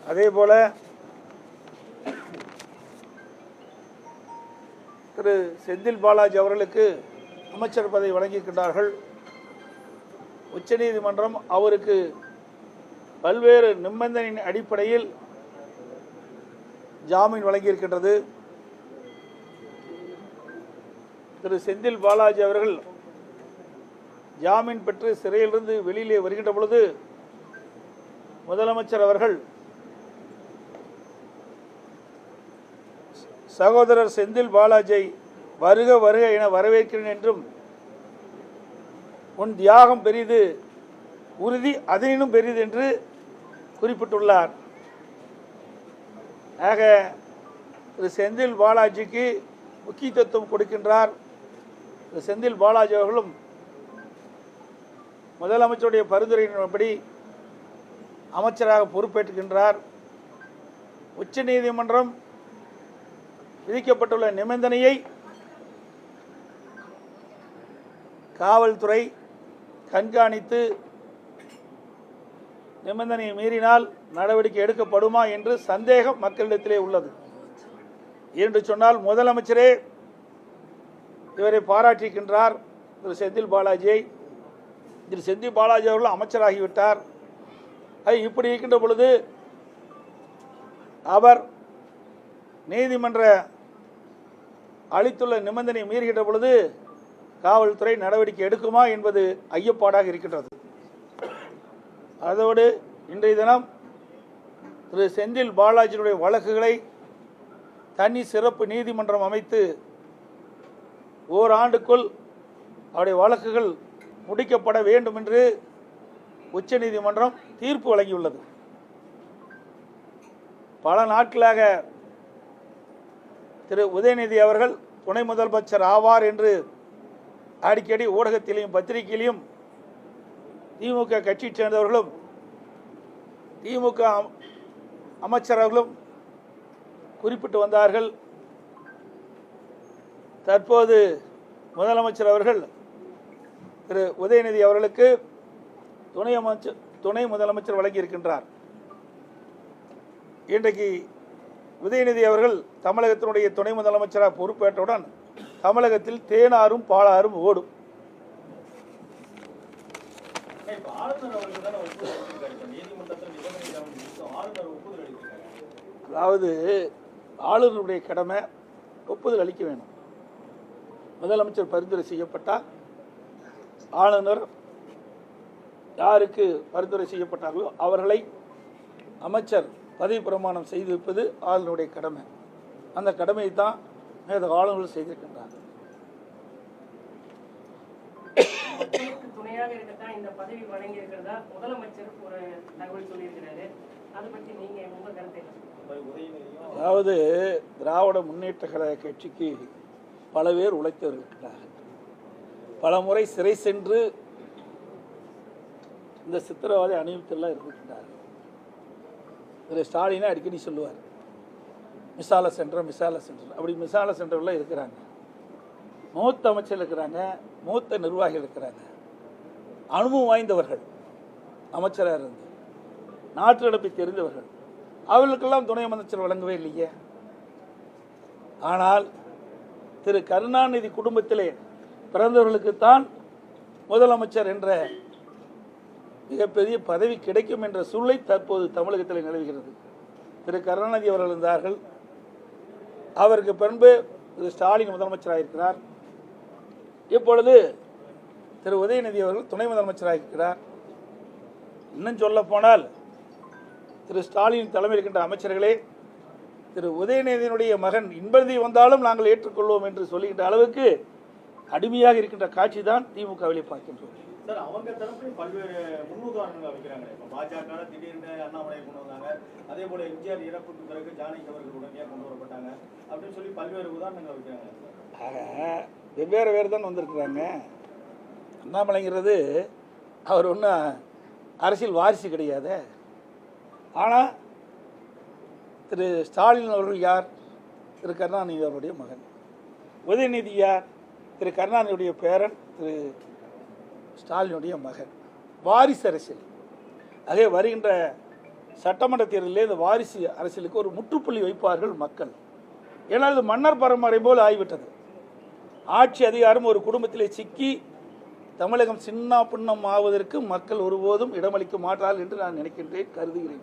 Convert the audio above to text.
அதேபோல திரு செந்தில் பாலாஜி அவர்களுக்கு அமைச்சர் பதவி வழங்கியிருக்கின்றார்கள். உச்சநீதிமன்றம் அவருக்கு பல்வேறு நிபந்தனையின் அடிப்படையில் ஜாமீன் வழங்கியிருக்கின்றது. திரு செந்தில் பாலாஜி அவர்கள் ஜாமீன் பெற்று சிறையிலிருந்து வெளியிலே வருகின்ற பொழுது முதலமைச்சர் அவர்கள் சகோதரர் செந்தில் பாலாஜியை வருக வருக என வரவேற்கிறேன் என்றும் உன் தியாகம் பெரிது, உறுதி அதனினும் பெரிது என்று குறிப்பிட்டுள்ளார். ஆக திரு செந்தில் பாலாஜிக்கு முக்கியத்துவம் கொடுக்கின்றார். திரு செந்தில் பாலாஜி அவர்களும் முதலமைச்சருடைய பரிந்துரையின்படி அமைச்சராக பொறுப்பேற்றுகின்றார். உச்சநீதிமன்றம் விதிக்கப்பட்டுள்ள நிபந்தனையை காவல்துறை கண்காணித்து நிபந்தனையை மீறினால் நடவடிக்கை எடுக்கப்படுமா என்று சந்தேகம் மக்களிடத்திலே உள்ளது. என்று சொன்னால் முதலமைச்சரே இவரை பாராட்டியிருக்கின்றார். திரு செந்தில் பாலாஜியை. திரு செந்தில் பாலாஜி அவர்கள் அமைச்சராகிவிட்டார். அது இப்படி இருக்கின்ற பொழுது அவர் நீதிமன்ற அளித்துள்ள நிபந்தனை மீறுகின்ற பொழுது காவல்துறை நடவடிக்கை எடுக்குமா என்பது ஐயப்பாடாக இருக்கின்றது. அதோடு இன்றைய தினம் திரு செந்தில் பாலாஜியுடைய வழக்குகளை தனி சிறப்பு நீதிமன்றம் அமைத்து ஓராண்டுக்குள் அவருடைய வழக்குகள் முடிக்கப்பட வேண்டும் என்று உச்சநீதிமன்றம் தீர்ப்பு வழங்கியுள்ளது. பல நாட்களாக திரு உதயநிதி அவர்கள் துணை முதலமைச்சர் ஆவார் என்று அடிக்கடி ஊடகத்திலையும் பத்திரிகையிலையும் திமுக கட்சியை சேர்ந்தவர்களும் திமுக அமைச்சர்களும் குறிப்பிட்டு வந்தார்கள். தற்போது முதலமைச்சர் அவர்கள் திரு உதயநிதி அவர்களுக்கு துணை முதலமைச்சர் வழங்கியிருக்கின்றார். இன்றைக்கு உதயநிதி அவர்கள் தமிழகத்தினுடைய துணை முதலமைச்சராக பொறுப்பேற்றவுடன் தமிழகத்தில் தேனாரும் பாலாரும் ஓடும். அதாவது ஆளுநருடைய கடமை ஒப்புதல் அளிக்க வேண்டும். முதலமைச்சர் பரிந்துரை செய்யப்பட்டால் ஆளுநர் யாருக்கு பரிந்துரை செய்யப்பட்டார்களோ அவர்களை அமைச்சர் பதவி பிரமாணம் செய்து வைப்பது ஆளுநருடைய கடமை. அந்த கடமையை தான் ஆளுநர்கள் செய்திருக்கின்றார். துணையாக இருக்கத்தான் இந்த பதவி வழங்கி இருக்கிறதா முதலமைச்சர் ஒரு தகவல் சொல்லியிருக்கிறாரு. அதை பற்றி நீங்க உங்க கருத்தை? அதாவது திராவிட முன்னேற்ற கழக கட்சிக்கு பல பேர் உழைத்து வருகின்றார்கள். பல முறை சிறை சென்று இந்த சித்திரவதை அணிவித்தெல்லாம் இருக்கின்றார்கள். திரு ஸ்டாலினை அடிக்கடி சொல்லுவார், மிசால சென்டர் அப்படி மிசால சென்டர்லாம் இருக்கிறாங்க. மூத்த அமைச்சர் இருக்கிறாங்க, மூத்த நிர்வாகிகள் இருக்கிறாங்க, அனுபவம் வாய்ந்தவர்கள், அமைச்சராக இருந்து நாட்டு நடப்பை தெரிந்தவர்கள். அவர்களுக்கெல்லாம் துணை அமைச்சர் வழங்கவே இல்லையே. ஆனால் திரு கருணாநிதி குடும்பத்திலே பிறந்தவர்களுக்குத்தான் முதலமைச்சர் என்ற மிகப்பெரிய பதவி கிடைக்கும் என்ற சூழலை தற்போது தமிழகத்தில் நிலவுகிறது. திரு கருணாநிதி அவர்கள் இருந்தார்கள். அவருக்கு பின்பு திரு ஸ்டாலின் முதலமைச்சராக இருக்கிறார். இப்பொழுது திரு உதயநிதி அவர்கள் துணை முதலமைச்சராக இருக்கிறார். இன்னும் சொல்ல போனால் திரு ஸ்டாலின் தலைமையில் இருக்கின்ற அமைச்சர்களே திரு உதயநிதியினுடைய மகன் இன்பதி வந்தாலும் நாங்கள் ஏற்றுக்கொள்வோம் என்று சொல்லுகின்ற அளவுக்கு அடிமையாக இருக்கின்ற காட்சி தான் திமுகவிலே பார்க்கின்றோம். சார், அவங்க தரப்புல பல்வேறு முன்னுதாரணங்கள் வைக்கிறாங்க. இப்போ பாஜக திடீர்னு அண்ணாமலையை கொண்டு வந்தாங்க, அதே போல எம்ஜிஆர் இறப்புக்கு பிறகு ஜானகி அவர்கள் உடனே கொண்டு வரப்பட்டாங்க அப்படின்னு சொல்லி பல்வேறு உதாரணங்கள் வைக்கிறாங்க. ஆக வெவ்வேறு வேறு தான் வந்திருக்கிறாங்க. அண்ணாமலைங்கிறது அவர் ஒன்றும் அரசியல் வாரிசு கிடையாது. ஆனால் திரு ஸ்டாலின் அவர்கள் யார்? திரு கருணாநிதி அவருடைய மகன். உதயநிதி யார்? திரு கருணாநிதியுடைய பேரன், திரு ஸ்டாலினுடைய மகன். வாரிசு அரசியல். ஆகவே வருகின்ற சட்டமன்ற தேர்தலில் இந்த வாரிசு அரசியலுக்கு ஒரு முற்றுப்புள்ளி வைப்பார்கள் மக்கள். ஏன்னால் இது மன்னர் பரம்பரை போல் ஆகிவிட்டது. ஆட்சி அதிகாரம் ஒரு குடும்பத்திலே சிக்கி தமிழகம் சின்ன பின்னம் ஆவதற்கு மக்கள் ஒருபோதும் இடமளிக்க மாட்டார்கள் என்று நான் நினைக்கின்றேன், கருதுகிறேன்.